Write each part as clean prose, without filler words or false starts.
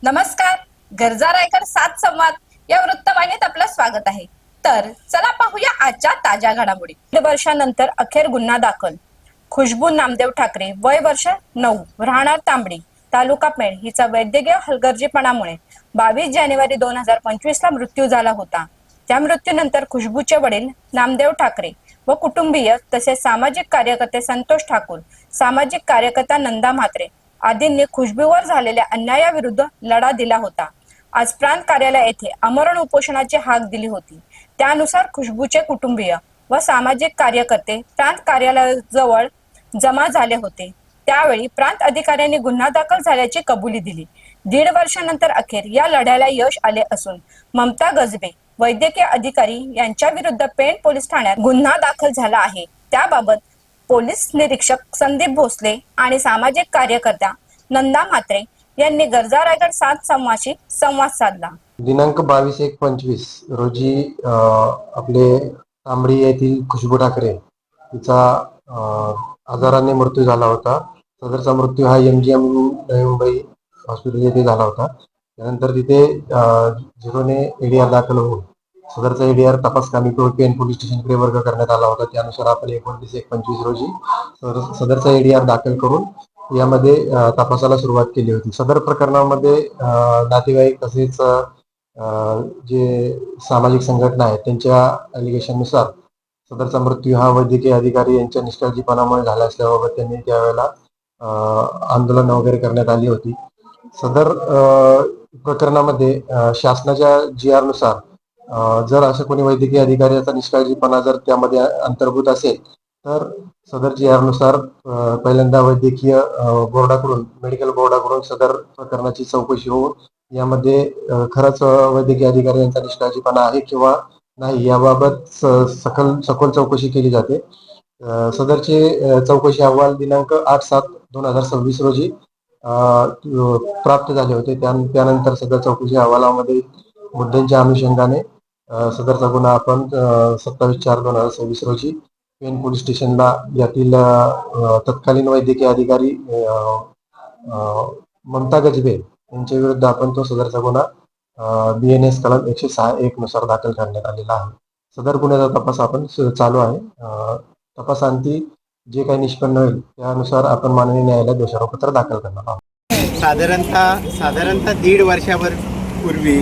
नमस्कार. गरजा रायगड 7 संवाद या वृत्तवाहिनीत आपलं स्वागत आहे. तर चला पाहूया आजच्या ताज्या घडामोडी. 2 वर्षानंतर अखेर गुन्हा दाखल. खुशबू नामदेव ठाकरे, वय वर्ष 9, राहणार तांबडी, तालुका पेण, हिचा वैद्यकीय हलगर्जीपणामुळे 22 जानेवारी 2025 ला मृत्यू झाला होता. त्या मृत्यूनंतर खुशबूचे वडील नामदेव ठाकरे व कुटुंबीय तसेच सामाजिक कार्यकर्ते संतोष ठाकूर, सामाजिक कार्यकर्ता नंदा म्हात्रे आदींनी खुशबूवर झालेल्या अन्यायाविरुद्ध लढा दिला होता. आज प्रांत कार्यालय येथे आमरण उपोषणाची हाक दिली होती. त्यानुसार खुशबूचे कुटुंबीय व सामाजिक कार्यकर्ते प्रांत कार्यालयाजवळ जमा झाले होते. त्यावेळी प्रांत अधिकाऱ्यांनी गुन्हा दाखल झाल्याची कबुली दिली. 1.5 वर्षानंतर अखेर या लढ्याला यश आले असून ममता गजबे वैद्यकीय अधिकारी यांच्या विरुद्ध पेण पोलीस ठाण्यात गुन्हा दाखल झाला आहे. त्याबाबत पोलीस निरीक्षक संदीप भोसले आणि सामाजिक कार्यकर्त्या नंदा म्हात्रे यांनी गरजा रायगड 7 संवादशी संवाद साधला. दिनांक 22/1/25 रोजी आपले तांबडी येथील खुशबू ठाकरे तिचा आजाराने मृत्यू झाला होता. सदरचा मृत्यू हा MGM नवी मुंबई हॉस्पिटल येथे झाला होता. त्यानंतर तिथे झिरोने ADR दाखल होऊन सदरचा ADR तपास कामी पेण पोलीस स्टेशनकडे वर्ग करण्यात आला होता. त्यानुसार आपण 29/1/25 रोजी सदरचा ADR दाखल करून यामध्ये तपासाला सुरुवात केली होती. सदर प्रकरणामध्ये नातेवाईक तसेच जे सामाजिक संघटना आहेत त्यांच्या अलिगेशननुसार सदरचा मृत्यू हा वैद्यकीय अधिकारी यांच्या निष्काळजीपणामुळे झाला असल्याबाबत त्यांनी त्यावेळेला आंदोलन वगैरे करण्यात आली होती. सदर प्रकरणामध्ये शासनाच्या GR नुसार जर असं कोणी वैद्यकीय अधिकाऱ्याचा निष्काळजीपणा जर त्यामध्ये अंतर्भूत असेल तर सदर GR नुसार पहिल्यांदा वैद्यकीय बोर्डाकडून मेडिकल बोर्डाकडून सदर प्रकरणाची चौकशी होऊन यामध्ये खरंच वैद्यकीय अधिकारी यांचा निष्काळजीपणा आहे किंवा नाही याबाबत सखोल चौकशी केली जाते. सदरचे चौकशी अहवाल दिनांक 8/7/2026 रोजी प्राप्त झाले होते. त्यानंतर सदर चौकशी अहवालामध्ये मुद्द्यांच्या अनुषंगाने सदरचा गुन्हा आपण 27/4/2026 रोजी पेण पोलीस स्टेशनला यातील तत्कालीन वैद्यकीय अधिकारी ममता गजबे यांच्या विरुद्ध आपण तो सदरचा गुन्हा BNS कलम 106(1) नुसार दाखल करण्यात आलेला आहे. सदर गुन्ह्याचा तपास आपण चालू आहे. तपासांती जे काही निष्पन्न होईल त्यानुसार आपण माननीय न्यायालयात दोषारोपपत्र दाखल करणार आहोत. साधारणतः 1.5 वर्षाभर पूर्वी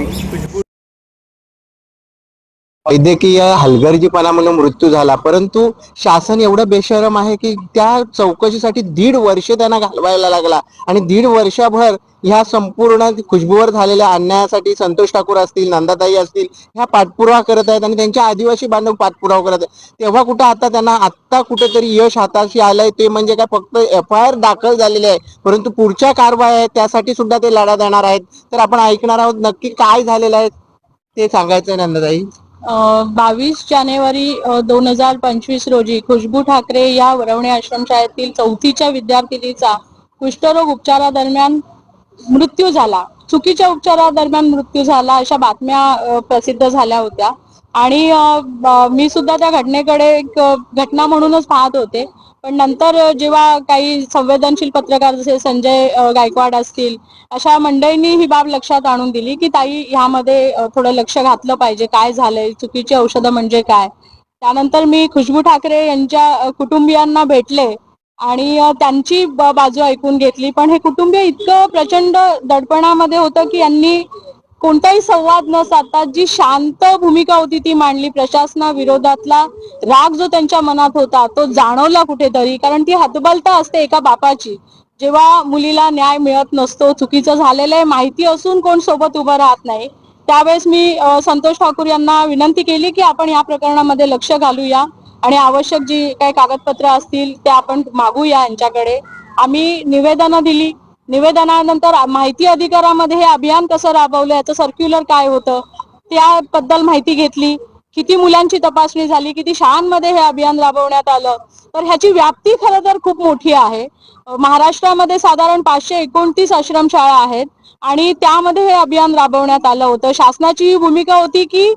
वैद्यकीय हलगर्जीपणामुळे मृत्यू झाला, परंतु शासन एवढं बेशरम आहे की त्या चौकशीसाठी 1.5 वर्ष त्यांना घालवायला लागला आणि 1.5 वर्षभर ह्या संपूर्ण खुशबूवर झालेल्या अन्यायासाठी संतोष ठाकूर असतील, नंदाताई असतील, ह्या पाठपुरावा करत आहेत आणि त्यांच्या आदिवासी बांधव पाठपुरावा करत आहेत. तेव्हा कुठं आता त्यांना आत्ता कुठेतरी यश हाताशी आलंय. ते म्हणजे काय फक्त FIR दाखल झालेले आहे, परंतु पुढच्या कारवाई आहे त्यासाठी सुद्धा ते लढा देणार आहेत. तर आपण ऐकणार आहोत नक्की काय झालेलं आहे ते सांगायचं नंदाताई. 22 जानेवारी 2025 रोजी खुशबू ठाकरे या वरवणे आश्रमशाळेतील 4थीच्या विद्यार्थिनीचा कुष्ठरोग उपचारादरम्यान मृत्यू झाला. चुकीच्या उपचारादरम्यान मृत्यू झाला अशा बातम्या प्रसिद्ध झाल्या होत्या आणि मी सुद्धा त्या घटनेकडे एक घटना म्हणूनच पाहत होते. पण नंतर जेव्हा काही संवेदनशील पत्रकार जसे संजय गायकवाड असतील अशा मंडळींनी ही बाब लक्षात आणून दिली की ताई ह्यामध्ये थोडं लक्ष घातलं पाहिजे, काय झालंय, चुकीची औषधं म्हणजे काय. त्यानंतर मी खुशबू ठाकरे यांच्या कुटुंबियांना भेटले आणि त्यांची बाजू ऐकून घेतली. पण हे कुटुंबीय इतकं प्रचंड दडपणामध्ये होतं की यांनी कोणताही संवाद न साधता जी शांत भूमिका होती ती मांडली. प्रशासनाविरोधातला राग जो त्यांच्या मनात होता तो जाणवला कुठेतरी, कारण ती हतबलता असते एका बापाची जेव्हा मुलीला न्याय मिळत नसतो, चुकीचं झालेलं आहे माहिती असून कोण सोबत उभं राहत नाही. त्यावेळेस मी संतोष ठाकूर यांना विनंती केली की आपण या प्रकरणामध्ये लक्ष घालूया आणि आवश्यक जी काही कागदपत्र असतील ते आपण मागूया यांच्याकडे. आम्ही निवेदनं दिली. निवेदनानंतर माहिती अधिकारामध्ये हे अभियान कसं राबवलं, याचं सर्क्युलर काय होतं त्याबद्दल माहिती घेतली. किती मुलांची तपासणी झाली, किती शाळांमध्ये हे अभियान राबवण्यात आलं. तर ह्याची व्याप्ती खरं तर खूप मोठी आहे. महाराष्ट्रामध्ये साधारण 529 आश्रमशाळा आहेत आणि त्यामध्ये हे अभियान राबवण्यात आलं होतं. शासनाची ही भूमिका होती की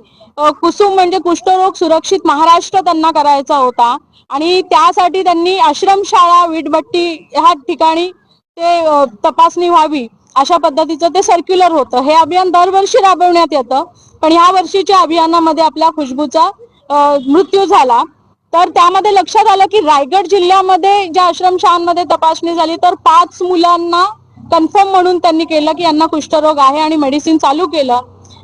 कुसुम म्हणजे कुष्ठरोग सुरक्षित महाराष्ट्र त्यांना करायचा होता आणि त्यासाठी त्यांनी आश्रमशाळा, वीटभट्टी ह्या ठिकाणी ते तपासणी व्हावी अशा पद्धतीचं ते सर्क्युलर होतं. हे अभियान दरवर्षी राबवण्यात येतं, पण ह्या वर्षीच्या अभियानामध्ये आपल्या खुशबूचा मृत्यू झाला. तर त्यामध्ये लक्षात आलं की रायगड जिल्ह्यामध्ये ज्या आश्रमशाळांमध्ये तपासणी झाली तर 5 मुलांना कन्फर्म म्हणून त्यांनी केलं की यांना कुष्ठरोग आहे आणि मेडिसिन चालू केलं.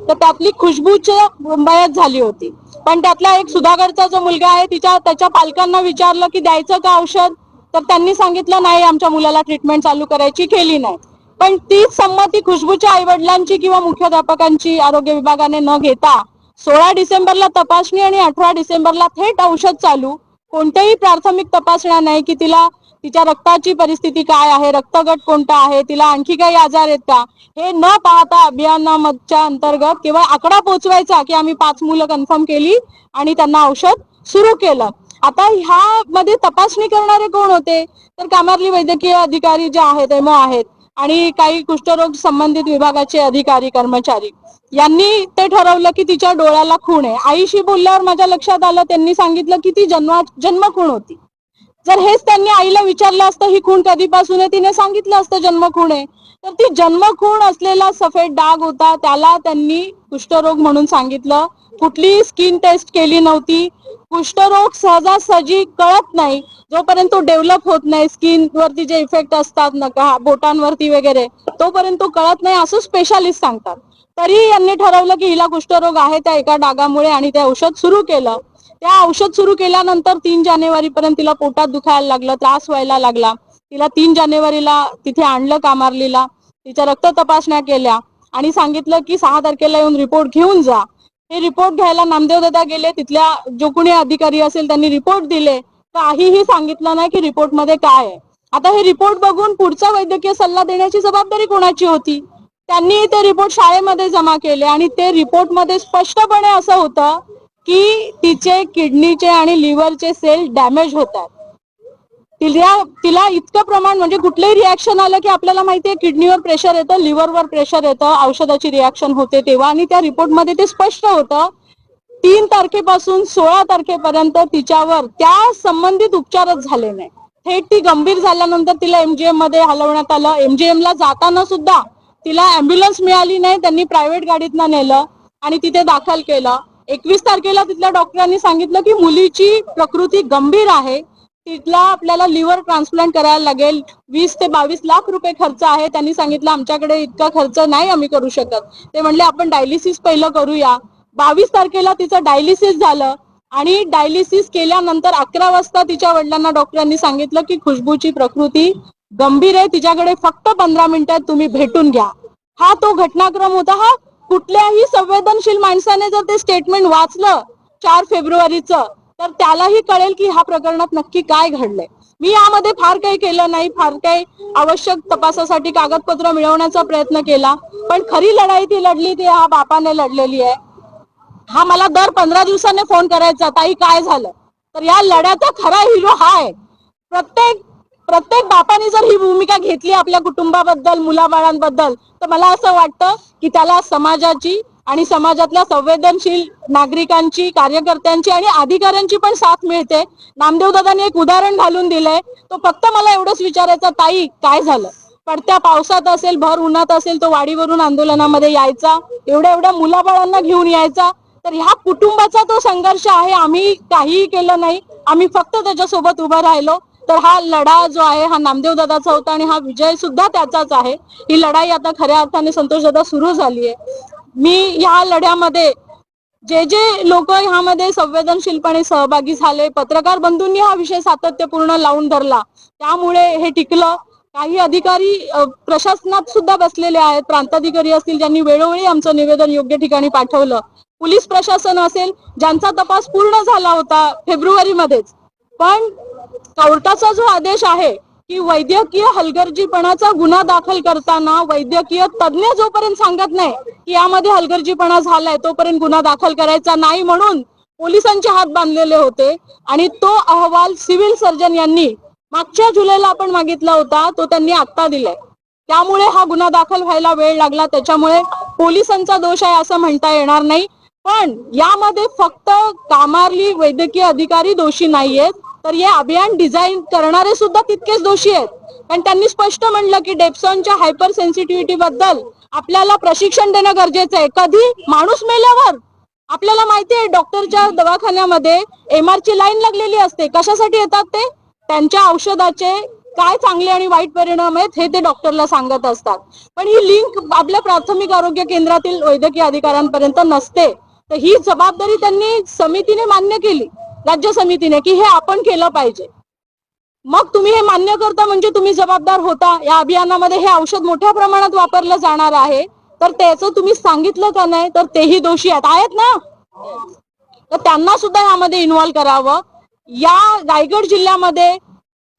तर त्यातली खुशबूच्या मयत झाली होती. पण त्यातला एक सुधागडचा जो मुलगा आहे त्याच्या पालकांना विचारलं की द्यायचं का औषध, तर त्यांनी सांगितलं नाही, आमच्या मुलाला ट्रीटमेंट चालू करायची, केली नाही. पण तीच संमती खुशबूच्या आईवडिलांची किंवा मुख्याध्यापकांची आरोग्य विभागाने न घेता 16 डिसेंबरला तपासणी आणि 18 डिसेंबरला थेट औषध चालू. कोणत्याही प्राथमिक तपासण्या नाही की तिच्या रक्ताची परिस्थिती काय आहे, रक्तगट कोणता आहे, तिला आणखी काही आजार आहेत का, हे न पाहता अभियानाच्या अंतर्गत केवळ आकडा पोचवायचा की आम्ही 5 मुलं कन्फर्म केली आणि त्यांना औषध सुरू केलं. आता ह्यामध्ये तपासणी करणारे कोण होते, तर कामारली वैद्यकीय अधिकारी जे आहेत, एमओ आहेत, आणि काही कुष्ठरोग संबंधित विभागाचे अधिकारी कर्मचारी यांनी ते ठरवलं की तिच्या डोळ्याला खूण आहे. आईशी बोलल्यावर माझ्या लक्षात आलं, त्यांनी सांगितलं की ती जन्म खूण होती. जर हेच त्यांनी आईला विचारलं असतं ही खूण कधीपासून आहे, तिने सांगितलं असतं जन्म खूण आहे. तर ती जन्म खूण असलेला सफेद डाग होता, त्याला त्यांनी कुष्ठरोग म्हणून सांगितलं. कुठलीही स्किन टेस्ट केली नव्हती. कुष्ठरोग सहजासहजी कळत नाही जोपर्यंत तो डेव्हलप होत नाही, स्किन वरती जे इफेक्ट असतात नका बोटांवरती वगैरे, तोपर्यंत तो कळत नाही असं स्पेशालिस्ट सांगतात. तरी यांनी ठरवलं की हिला कुष्ठरोग आहे त्या एका डागामुळे आणि ते औषध सुरू केलं. त्या औषध सुरू केल्यानंतर 3 जानेवारी पर्यंत तिला पोटात दुखायला लागलं, त्रास व्हायला लागला. तिला 3 जानेवारीला तिथे आणलं कामारलीला, तिच्या रक्त तपासण्या केल्या आणि सांगितलं की 6 तारखेला येऊन रिपोर्ट घेऊन जा. हे रिपोर्ट घ्यायला नामदेव दादा गेले. तिथल्या जो कोणी अधिकारी असेल त्यांनी रिपोर्ट दिले, काहीही सांगितलं नाही की रिपोर्ट मध्ये काय आहे. आता हे रिपोर्ट बघून पुढचा वैद्यकीय सल्ला देण्याची जबाबदारी कोणाची होती? त्यांनी ते रिपोर्ट शाळेमध्ये जमा केले आणि ते रिपोर्ट मध्ये स्पष्टपणे असं होतं की तिचे किडनीचे आणि लिव्हरचे सेल डॅमेज होतात. तिला इतकं प्रमाण, म्हणजे कुठलंही रिॲक्शन आलं की आपल्याला माहितीये किडनीवर प्रेशर येतं, लिव्हरवर प्रेशर येतं, औषधाची रिॲक्शन होते तेव्हा, आणि त्या रिपोर्टमध्ये ते स्पष्ट होतं 3 तारखेपासून 16 तारखेपर्यंत तिच्यावर त्या संबंधित उपचारच झाले नाही. थेट ती गंभीर झाल्यानंतर तिला एमजीएम मध्ये हलवण्यात आलं. एमजीएम ला जाताना सुद्धा तिला अँब्युलन्स मिळाली नाही, त्यांनी प्रायव्हेट गाडीतनं नेलं आणि तिथे दाखल केलं. 21 तारखेला तिथल्या डॉक्टरांनी सांगितलं की मुलीची प्रकृती गंभीर आहे, तिला आपल्याला लिव्हर ट्रान्सप्लांट करायला लागेल, 20 ते 22 लाख रुपये खर्च आहे. त्यांनी सांगितलं आमच्याकडे इतका खर्च नाही आम्ही करू शकत. ते म्हणले आपण डायलिसिस पहिलं करूया. 22 तारखेला तिचं डायलिसिस झालं आणि डायलिसिस केल्यानंतर 11 वाजता तिच्या वडिलांना डॉक्टरांनी सांगितलं की खुशबूची प्रकृती गंभीर आहे, तिच्याकडे फक्त 15 मिनिटात तुम्ही भेटून घ्या. हा तो घटनाक्रम होता. हा कुठल्याही संवेदनशील माणसाने जर ते स्टेटमेंट वाचलं 4 फेब्रुवारीचं तर त्यालाही कळेल की ह्या प्रकरणात नक्की काय घडलंय. मी यामध्ये फार काही केलं नाही, फार काही आवश्यक तपासासाठी कागदपत्र मिळवण्याचा प्रयत्न केला, पण खरी लढाई ती लढली ती ह्या बापाने लढलेली आहे. हा मला दर 15 दिवसांनी फोन करायचा, ताई काय झालं. तर या लढ्याचा खरा हिरो हा आहे. प्रत्येक बापाने जर ही भूमिका घेतली आपल्या कुटुंबाबद्दल, मुलाबाळांबद्दल, तर मला असं वाटतं की त्याला समाजाची आणि समाजातल्या संवेदनशील नागरिकांची, कार्यकर्त्यांची आणि अधिकाऱ्यांची पण साथ मिळते. नामदेव दादांनी एक उदाहरण घालून दिलंय. तो फक्त मला एवढंच विचारायचा, ताई काय झालं. पडत्या पावसात असेल, भर उन्हात असेल, तो वाडीवरून आंदोलनामध्ये यायचा, एवढ्या मुलाबाळांना घेऊन यायचा. तर ह्या कुटुंबाचा तो संघर्ष आहे. आम्ही काहीही केलं नाही, आम्ही फक्त त्याच्यासोबत उभं राहिलो. तर हा लढा जो आहे हा नामदेव दादाचा होता आणि हा विजय सुद्धा त्याचाच आहे. ही लढाई आता खऱ्या अर्थाने संतोष दादा सुरू झाली आहे. मी या लढ्यामध्ये जे लोक ह्यामध्ये संवेदनशीलपणे सहभागी झाले, पत्रकार बंधूंनी हा विषय सातत्यपूर्ण लावून धरला, त्यामुळे हे टिकलं. काही अधिकारी प्रशासनात सुद्धा बसलेले आहेत, प्रांताधिकारी असतील ज्यांनी वेळोवेळी आमचं निवेदन योग्य ठिकाणी पाठवलं, पोलीस प्रशासन असेल ज्यांचा तपास पूर्ण झाला होता फेब्रुवारीमध्येच. पण कोर्टाचा जो आदेश आहे की वैद्यकीय हलगर्जीपणाचा गुन्हा दाखल करताना वैद्यकीय तज्ञ जोपर्यंत सांगत नाही की यामध्ये हलगर्जीपणा झालाय तोपर्यंत गुन्हा दाखल करायचा नाही, म्हणून पोलिसांचे हात बांधलेले होते. आणि तो अहवाल सिव्हिल सर्जन यांनी मागच्या जुलैला आपण मागितला होता, तो त्यांनी आत्ता दिलाय. त्यामुळे हा गुन्हा दाखल व्हायला वेळ लागला. त्याच्यामुळे पोलिसांचा दोष आहे असं म्हणता येणार नाही. पण यामध्ये फक्त कामारली वैद्यकीय अधिकारी दोषी नाहीयेत, तर हे अभियान डिझाईन करणारे सुद्धा तितकेच दोषी आहेत. कारण त्यांनी स्पष्ट म्हणलं की डेप्सॉनच्या हायपर सेन्सिटिव्हिटी बद्दल आपल्याला प्रशिक्षण देणं गरजेचं आहे. कधी? माणूस मेल्यावर. आपल्याला माहिती आहे डॉक्टरच्या दवाखान्यामध्ये MR ची लाईन लागलेली असते. कशासाठी येतात ते? त्यांच्या औषधाचे काय चांगले आणि वाईट परिणाम आहेत हे ते डॉक्टरला सांगत असतात. पण ही लिंक आपल्या प्राथमिक आरोग्य केंद्रातील वैद्यकीय अधिकाऱ्यांपर्यंत नसते. तर ही जबाबदारी त्यांनी समितीने मान्य केली, राज्य समितीने, की हे आपण केलं पाहिजे. मग तुम्ही हे मान्य करता म्हणजे तुम्ही जबाबदार होता. या अभियानामध्ये हे औषध मोठ्या प्रमाणात वापरलं जाणार आहे, तर त्याचं तुम्ही सांगितलं का नाही? तर तेही दोषी आहेत ना, तर त्यांना सुद्धा यामध्ये इन्व्हॉल्व करावं. या रायगड जिल्ह्यामध्ये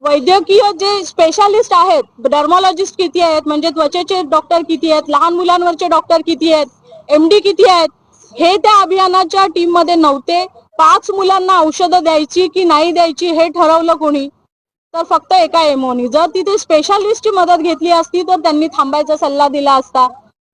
वैद्यकीय जे स्पेशालिस्ट आहेत, डर्मॉलॉजिस्ट किती आहेत, म्हणजे त्वचेचे डॉक्टर किती आहेत, लहान मुलांवरचे डॉक्टर किती आहेत, MD किती आहेत, हे त्या अभियानाच्या टीम मध्ये नव्हते. 5 मुलांना औषधं द्यायची की नाही द्यायची हे ठरवलं कोणी? तर फक्त एका एमओनी. जर तिथे स्पेशालिस्टची मदत घेतली असती तर त्यांनी थांबायचा सल्ला दिला असता.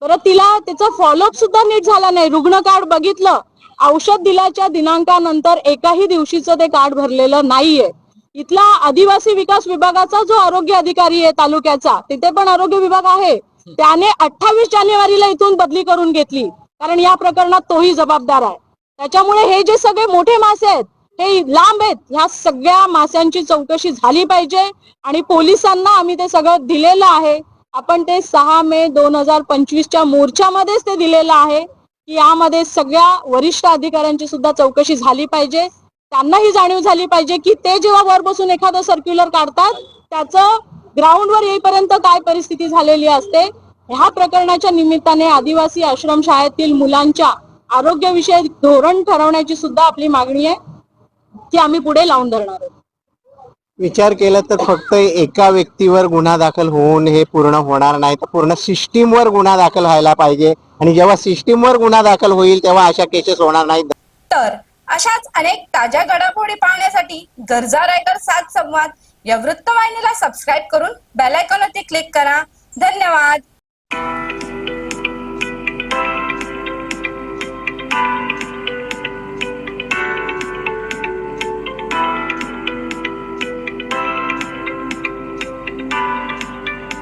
परत तिला त्याचा फॉलोअप सुद्धा नीट झाला नाही. रुग्ण कार्ड बघितलं, औषध दिल्याच्या दिनांकानंतर एकाही दिवशीचं ते कार्ड भरलेलं नाहीये. इथला आदिवासी विकास विभागाचा जो आरोग्य अधिकारी आहे तालुक्याचा, तिथे पण आरोग्य विभाग आहे, त्याने 28 जानेवारीला इथून बदली करून घेतली, कारण या प्रकरणात तोही जबाबदार आहे. त्याच्यामुळे हे जे सगळे मोठे मासे आहेत हे लांब आहेत. ह्या सगळ्या माशांची चौकशी झाली पाहिजे आणि पोलिसांना आम्ही ते सगळं दिलेलं आहे. आपण ते 6 मे 2025च्या मोर्चामध्येच ते दिलेलं आहे की यामध्ये सगळ्या वरिष्ठ अधिकाऱ्यांची सुद्धा चौकशी झाली पाहिजे. त्यांना ही जाणीव झाली पाहिजे की ते जेव्हा वर बसून एखादं सर्क्युलर काढतात त्याचं ग्राउंडवर येईपर्यंत काय परिस्थिती झालेली असते. ह्या प्रकरणाच्या निमित्ताने आदिवासी आश्रमशाळेतील मुलांच्या आरोग्यविषयक धोरण ठरवण्याची सुद्धा आपली मागणी आहे, ती आम्ही पुढे लावून धरणार आहोत. विचार केला तर फक्त एका व्यक्तीवर गुन्हा दाखल होऊन हे पूर्ण होणार नाही, तर पूर्ण सिस्टीमवर गुन्हा दाखल व्हायला पाहिजे. आणि जेव्हा सिस्टीमवर गुन्हा दाखल होईल तेव्हा अशा केसेस होणार नाहीत. तर अशाच अनेक ताज्या घडामोडी पाहण्यासाठी गरजा रायगड 7 संवाद या वृत्तवाहिनीला सबस्क्राईब करून बेल आयकॉनवरती क्लिक करा. धन्यवाद.